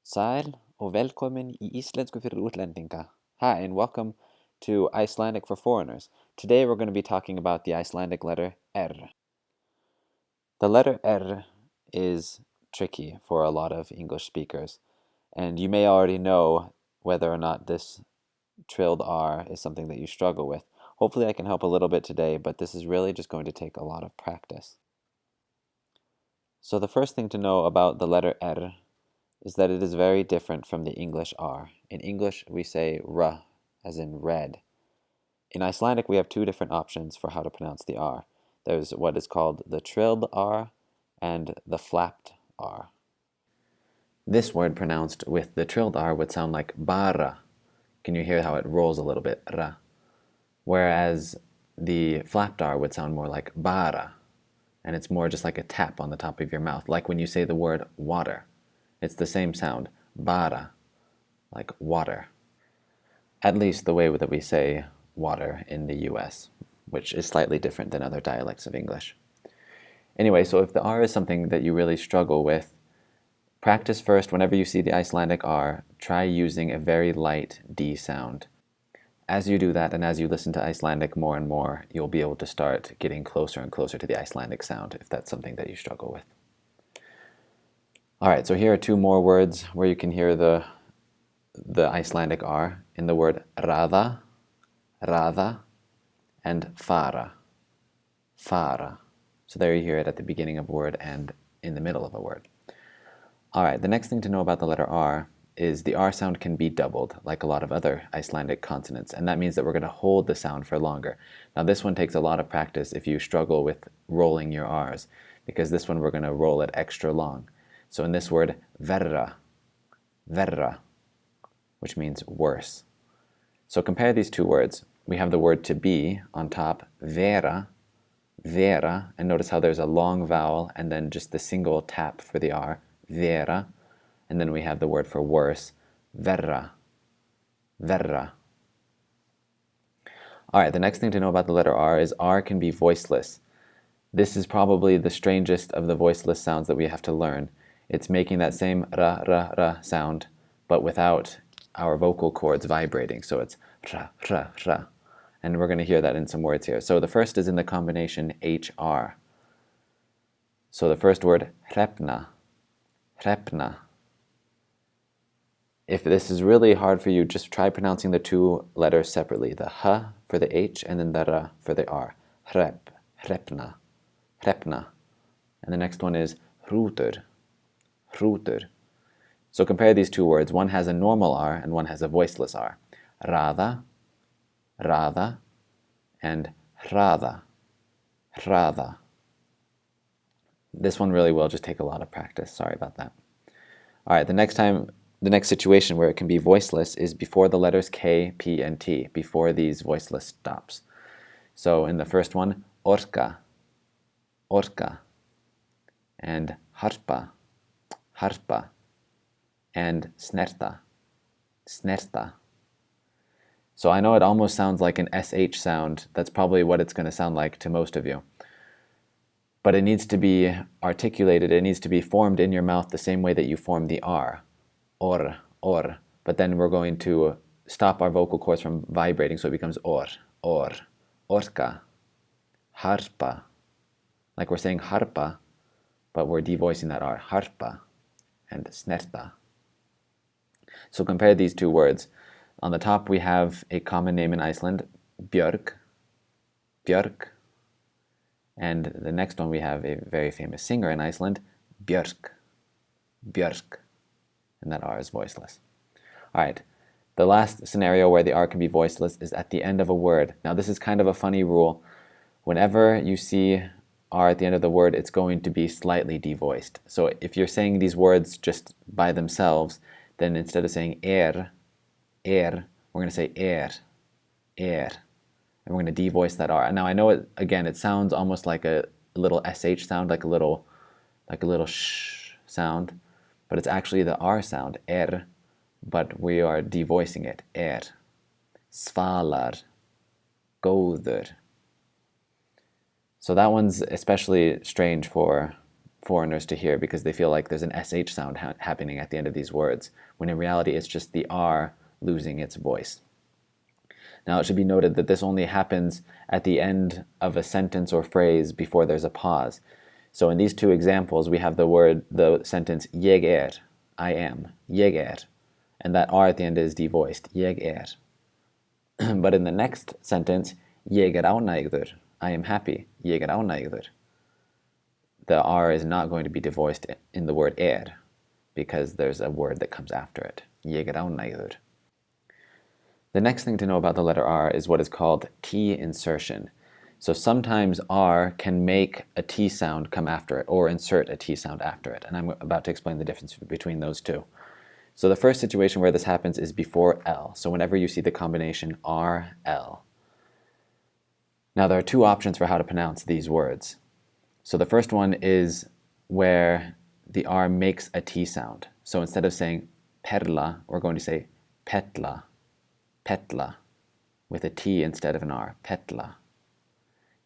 Sæl og velkomin í Íslensku fyrir útlendinga. Hi, and welcome to Icelandic for Foreigners. Today we're going to be talking about the Icelandic letter R. The letter R is tricky for a lot of English speakers, and you may already know whether or not this trilled R is something that you struggle with. Hopefully I can help a little bit today, but this is really just going to take a lot of practice. So the first thing to know about the letter R is that it is very different from the English R. In English, we say R, as in red. In Icelandic, we have two different options for how to pronounce the R. There's what is called the trilled R and the flapped R. This word pronounced with the trilled R would sound like bara. Can you hear how it rolls a little bit? Ra. Whereas the flapped R would sound more like bara, and it's more just like a tap on the top of your mouth, like when you say the word water. It's the same sound, bara, like water. At least the way that we say water in the US, which is slightly different than other dialects of English. Anyway, so if the R is something that you really struggle with, practice first whenever you see the Icelandic R, try using a very light D sound. As you do that, and as you listen to Icelandic more and more, you'll be able to start getting closer and closer to the Icelandic sound, if that's something that you struggle with. All right, so here are two more words where you can hear the Icelandic R in the word raða, and fara. So there you hear it at the beginning of a word and in the middle of a word. All right, the next thing to know about the letter R is the R sound can be doubled, like a lot of other Icelandic consonants, and that means that we're going to hold the sound for longer. Now this one takes a lot of practice if you struggle with rolling your R's, because this one we're going to roll it extra long. So in this word, verra, which means worse. So compare these two words. We have the word to be on top, vera, and notice how there's a long vowel and then just the single tap for the R, vera, and then we have the word for worse, verra. All right, the next thing to know about the letter R is R can be voiceless. This is probably the strangest of the voiceless sounds that we have to learn. It's making that same ra sound, but without our vocal cords vibrating. So it's ra. And we're going to hear that in some words here. So the first is in the combination HR. So the first word, hrefna. If this is really hard for you, just try pronouncing the two letters separately. The h for the H and then the r for the R. Hrefna. And the next one is hrútur. So compare these two words. One has a normal R and one has a voiceless R. Raða, and hraða. This one really will just take a lot of practice. Sorry about that. All right, the next situation where it can be voiceless is before the letters K, P, and T, before these voiceless stops. So in the first one, orka, and harpa, and snerta. So I know it almost sounds like an SH sound. That's probably what it's going to sound like to most of you. But it needs to be articulated. It needs to be formed in your mouth the same way that you form the R. Or. But then we're going to stop our vocal cords from vibrating, so it becomes or. Orka. Harpa. Like we're saying harpa, but we're devoicing that R. Harpa. And snerta. So compare these two words. On the top we have a common name in Iceland, Björk. And the next one we have a very famous singer in Iceland, Björk. And that R is voiceless. All right, the last scenario where the R can be voiceless is at the end of a word. Now this is kind of a funny rule. Whenever you see R at the end of the word, it's going to be slightly devoiced. So if you're saying these words just by themselves, then instead of saying we're going to say and we're going to devoice that R. Now I know it sounds almost like a little SH sound, like a little sh sound, but it's actually the R sound, but we are devoicing it, svalar, góður. So that one's especially strange for foreigners to hear because they feel like there's an SH sound happening at the end of these words, when in reality it's just the R losing its voice. Now it should be noted that this only happens at the end of a sentence or phrase before there's a pause. So in these two examples, we have the sentence ég er, I am, ég er, and that R at the end is devoiced, ég er. But in the next sentence, ég er ánægður, I am happy, ég er ánægður, the R is not going to be devoiced in the word er, because there's a word that comes after it, ég er ánægður. The next thing to know about the letter R is what is called T insertion. So sometimes R can make a T sound come after it, or insert a T sound after it, and I'm about to explain the difference between those two. So the first situation where this happens is before L. So whenever you see the combination R, L. Now there are two options for how to pronounce these words. So the first one is where the R makes a T sound. So instead of saying perla, we're going to say petla, petla, with a T instead of an R, petla.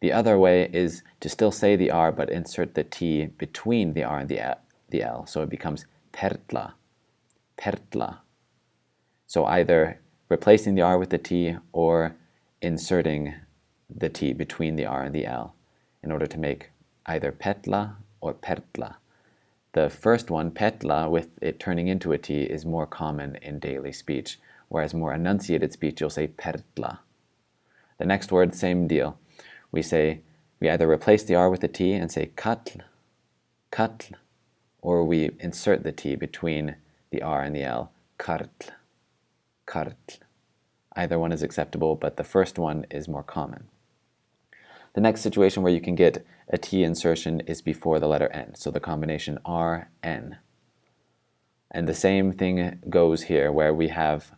The other way is to still say the R but insert the T between the R and the L, so it becomes pertla, pertla. So either replacing the R with the T or inserting the T between the R and the L in order to make either petla or pertla. The first one, petla, with it turning into a T, is more common in daily speech, whereas more enunciated speech, you'll say pertla. The next word, same deal. We either replace the R with the T and say katl, katl, or we insert the T between the R and the L, kartl, kartl. Either one is acceptable, but the first one is more common. The next situation where you can get a T insertion is before the letter N, so the combination R, N. And the same thing goes here, where we have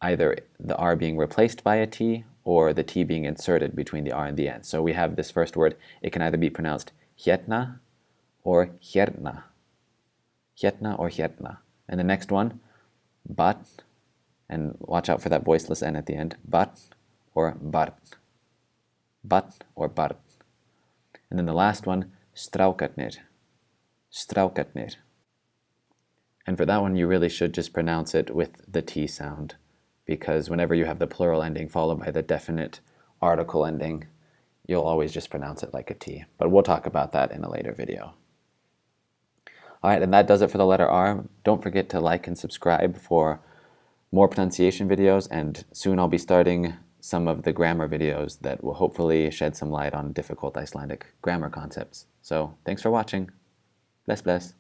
either the R being replaced by a T or the T being inserted between the R and the N. So we have this first word, it can either be pronounced hérna or hérna, hérna or hérna. And the next one, bat, and watch out for that voiceless N at the end, bat or bart, bat or bart. And then the last one, strákarnir, strákarnir. And for that one, you really should just pronounce it with the T sound, because whenever you have the plural ending followed by the definite article ending, you'll always just pronounce it like a T. But we'll talk about that in a later video. All right, and that does it for the letter R. Don't forget to like and subscribe for more pronunciation videos, and soon I'll be starting some of the grammar videos that will hopefully shed some light on difficult Icelandic grammar concepts. So thanks for watching. Bless, bless.